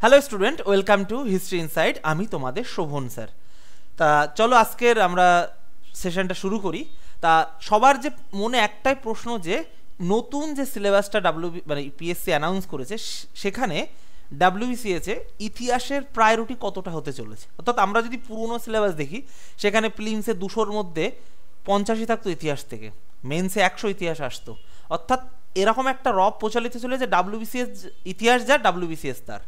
Hello student, welcome to history inside. আমি তোমাদের Sovan sir. তা চলো আজকের আমরা সেশনটা শুরু করি। তা সবার যে মনে একটাই প্রশ্ন যে নতুন যে সিলেবাসটা পিএসসি অ্যানাউন্স করেছে সেখানে ডাব্লিউবিসিএস এ ইতিহাসের প্রায়োরিটি কতটা হতে চলেছে। অর্থাৎ আমরা যদি পুরনো সিলেবাস দেখি সেখানে প্রিলিমসে 200-র মধ্যে 85 থাকতো ইতিহাস থেকে, মেন্সে 100 ইতিহাস আসতো। অর্থাৎ এরকম একটা রব প্রচলিত ছিল যে ডাব্লিউবিসিএস ইতিহাস যা ডাব্লিউবিসিএস তার।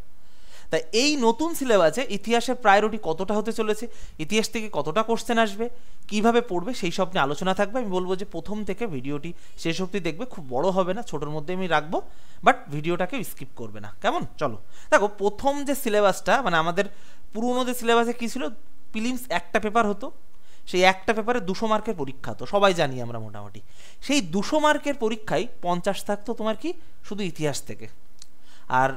তাই এই নতুন সিলেবাসে ইতিহাসের প্রায়োরিটি কতটা হতে চলেছে, ইতিহাস থেকে কতটা কোশ্চেন আসবে, কিভাবে পড়বে, সেই সব নিয়ে আলোচনা থাকবে। আমি বলবো যে প্রথম থেকে ভিডিওটি শেষ অবধি দেখবে, খুব বড় হবে না, ছোটোর মধ্যে আমি রাখবো, বাট ভিডিওটাকে স্কিপ করবে না, কেমন? চলো দেখো, প্রথম যে সিলেবাসটা মানে আমাদের পুরনো যে সিলেবাসে কী ছিল, প্রিলিমস একটা পেপার হতো, সেই একটা পেপারে 200 মার্কের পরীক্ষা হতো, সবাই জানি আমরা মোটামুটি। সেই 200 মার্কের পরীক্ষায় 50 থাকতো তোমার কি শুধু ইতিহাস থেকে, আর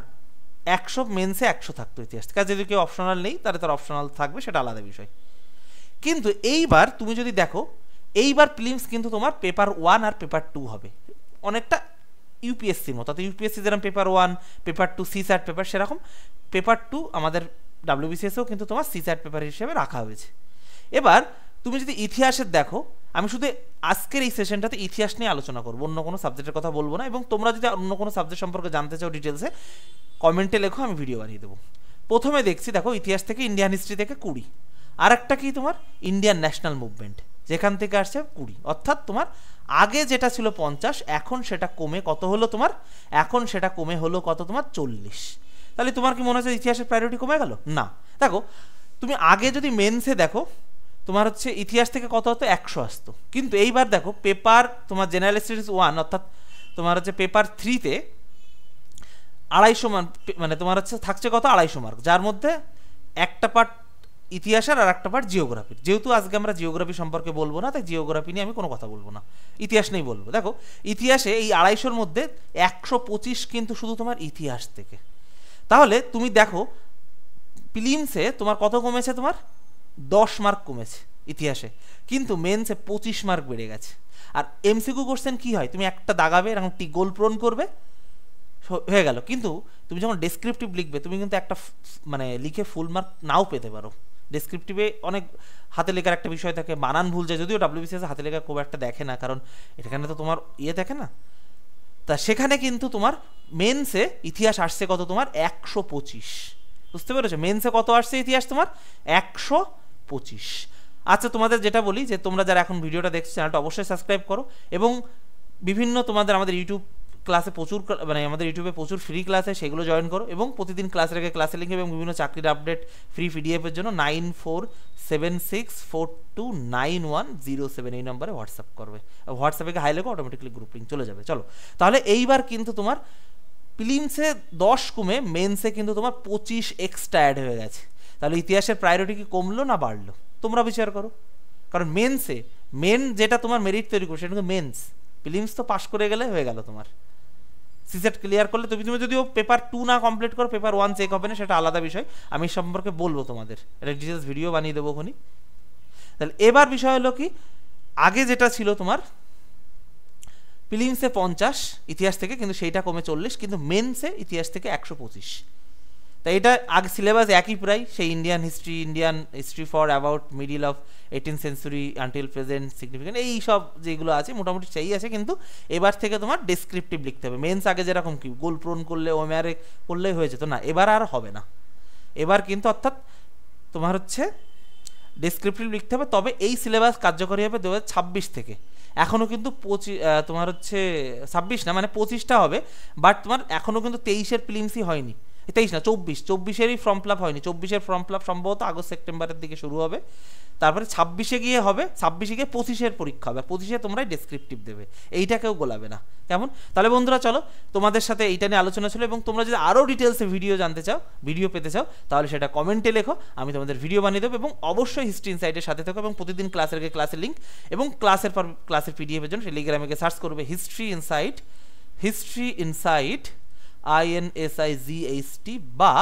100 মেন্সে 100 থাকতো ইতিহাস থেকে। যদি কেউ অপশনাল নেই তাহলে তার অপশনাল থাকবে, সেটা আলাদা বিষয়। কিন্তু এইবার তুমি যদি দেখো, এইবার প্রিলিমস কিন্তু তোমার পেপার 1 আর পেপার 2 হবে, অনেকটা ইউপিএসসির মতো। অর্থাৎ ইউপিএসসি যেরকম পেপার 1 পেপার 2 সিস্যাট পেপার, সেরকম পেপার 2 আমাদের ডাব্লিউবিসিএসও কিন্তু তোমার সিস্যাট পেপার হিসেবে রাখা হয়েছে। এবার তুমি যদি ইতিহাসের দেখো, আমি শুধু আজকের এই সেশনটাতে ইতিহাস নিয়ে আলোচনা করবো, অন্য কোনো সাবজেক্টের কথা বলবো না। এবং তোমরা যদি অন্য কোনো সাবজেক্ট সম্পর্কে জানতে চাও ডিটেলসে, কমেন্টে লেখো, আমি ভিডিও বানিয়ে দেবো। প্রথমে দেখছি, দেখো ইতিহাস থেকে ইন্ডিয়ান হিস্ট্রি থেকে 20, আর একটা কি তোমার ইন্ডিয়ান ন্যাশনাল মুভমেন্ট, যেখান থেকে আসছে 20। অর্থাৎ তোমার আগে যেটা ছিল 50, এখন সেটা কমে কত হলো তোমার, এখন সেটা কমে হলো কত তোমার 40। তাহলে তোমার কি মনে হচ্ছে ইতিহাসের প্রায়োরিটি কমে গেল? না। দেখো তুমি আগে যদি মেন্সে দেখো, তোমার হচ্ছে ইতিহাস থেকে কত হতো 100 আসতো, কিন্তু এইবার দেখো পেপার তোমার জেনারেল স্টাডিজ 1 অর্থাৎ তোমার হচ্ছে পেপার 3-তে 250 মার্ক, মানে তোমার হচ্ছে থাকছে কত 250 মার্ক, যার মধ্যে একটা পার্ট ইতিহাসের আর একটা পার্ট জিওগ্রাফির। যেহেতু আজকে আমরা জিওগ্রাফি সম্পর্কে বলবো না, তাই জিওগ্রাফি নিয়ে আমি কোনো কথা বলবো না, ইতিহাস নিয়েই বলবো। দেখো ইতিহাসে এই 250-র মধ্যে 125 কিন্তু শুধু তোমার ইতিহাস থেকে। তাহলে তুমি দেখো প্রিলিমসে তোমার কত কমেছে, তোমার 10 মার্ক কমেছে ইতিহাসে, কিন্তু মেন্সে 25 মার্ক বেড়ে গেছে। আর এমসিকিউ কোশ্চেন কি হয়, তুমি একটা দাগাবে, এরকম গোল পূরণ করবে, হয়ে গেল। কিন্তু তুমি যখন ডেসক্রিপটিভ লিখবে, তুমি কিন্তু একটা মানে লিখে ফুল মার্ক নাও পেতে পারো। ডেসক্রিপটিভে অনেক হাতে লেখার একটা বিষয় থাকে, বানান ভুল যায়, যদিও ডাব্লিউবিসিএস হাতে লেখা খুব একটা দেখে না, কারণ এখানে তো তোমার দেখে না। তা সেখানে কিন্তু তোমার মেন্সে ইতিহাস আসছে কত তোমার 125, বুঝতে পেরেছো? মেন্সে কত আসছে ইতিহাস তোমার 125। আচ্ছা তোমাদের যেটা বলি, যে তোমরা যারা এখন ভিডিওটা দেখছো, চ্যানেলটা অবশ্যই সাবস্ক্রাইব করো, এবং বিভিন্ন তোমাদের আমাদের ইউটিউব ক্লাসে প্রচুর, মানে আমাদের ইউটিউবে প্রচুর ফ্রি ক্লাস আছে, সেগুলো জয়েন করো। এবং প্রতিদিন ক্লাসের আগে ক্লাসের লিঙ্ক এবং বিভিন্ন চাকরির আপডেট ফ্রি পিডিএফের জন্য 9476429107 এই নম্বরে হোয়াটসঅ্যাপ করবে। হোয়াটসঅ্যাপে হাই লেখো, অটোমেটিকলি গ্রুপ লিঙ্ক চলে যাবে। চলো তাহলে এইবার কিন্তু তোমার প্রিলিমসে 10 কমে মেন্সে কিন্তু তোমার 25 এক্সট্রা অ্যাড হয়ে গেছে। তাহলে ইতিহাসের প্রায়োরিটি কি কমলো না বাড়লো? তোমরা বিচার করো। কারণ মেন্সে যেটা তোমার মেরিট তৈরি করছে সেটা কিন্তু মেন্স, প্রিলিমস তো পাস করে গেলে হয়ে গেল। তোমার সিসেট ক্লিয়ার করলে তুমি যদিও পেপার 2 না কমপ্লিট করো, পেপার 1 চেক হবে না, সেটা আলাদা বিষয়, আমি সম্পর্কে বলবো তোমাদের, এটা ডিটেলস ভিডিও বানিয়ে দেবো ওখানে। তাহলে এবার বিষয় হলো কি, আগে যেটা ছিল তোমার প্রিলিমসে 50 ইতিহাস থেকে, কিন্তু সেইটা কমে 40, কিন্তু মেন্সে ইতিহাস থেকে 125। তাই এটা আগে সিলেবাস একই প্রায়, সেই Indian history for about middle of 18th century until present significant, এই সব যেগুলো আছে মোটামুটি সেই আছে। কিন্তু এবার থেকে তোমার ডেসক্রিপটিভ লিখতে হবে। মেন্স আগে যেরকম কি গোল পূরণ করলে ওমেয়ারে করলেই হয়ে যেত, না, এবার আর হবে না। এবার কিন্তু অর্থাৎ তোমার হচ্ছে ডেসক্রিপটিভ লিখতে হবে। তবে এই সিলেবাস কার্যকরী হবে 2026 থেকে। এখনও কিন্তু তোমার হচ্ছে 26 না, মানে 25টা হবে, বাট তোমার এখনও কিন্তু 23-এর প্রিলিমসই হয়নি, 23 না 24-এরই ফর্ম ফিল আপ হয়নি। 24-এর ফর্ম ফিল আপ সম্ভবত আগস্ট সেপ্টেম্বরের দিকে শুরু হবে, তারপরে 26-এ গিয়ে হবে, 26-এ গিয়ে 25-এর পরীক্ষা হবে, 25-এ তোমরাই ডেসক্রিপটিভ দেবে, এইটা কেউ গোলাবে না, কেমন? তাহলে বন্ধুরা চলো, তোমাদের সাথে এইটা নিয়ে আলোচনা ছিল। এবং তোমরা যদি আরও ডিটেলসে ভিডিও জানতে চাও, ভিডিও পেতে চাও, তাহলে সেটা কমেন্টে লেখো, আমি তোমাদের ভিডিও বানিয়ে দেবো। এবং অবশ্যই হিস্ট্রি ইনসাইটের সাথে থাকো, এবং প্রতিদিন ক্লাসের লিঙ্ক এবং ক্লাসের পিডিএফের জন্য টেলিগ্রামে গিয়ে সার্চ করবে হিস্ট্রি ইনসাইট INSIGHT বা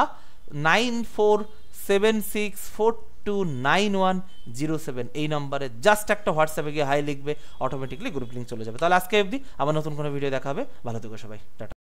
9476429107 এই নম্বরে জাস্ট একটা হোয়াটসঅ্যাপে গিয়ে হাই লিখবে, অটোমেটিকলি গ্রুপ লিঙ্ক চলে যাবে। তাহলে আজকে অবধি, আবার নতুন কোনো ভিডিও দেখা হবে। ভালো থেকো সবাই, টাটা।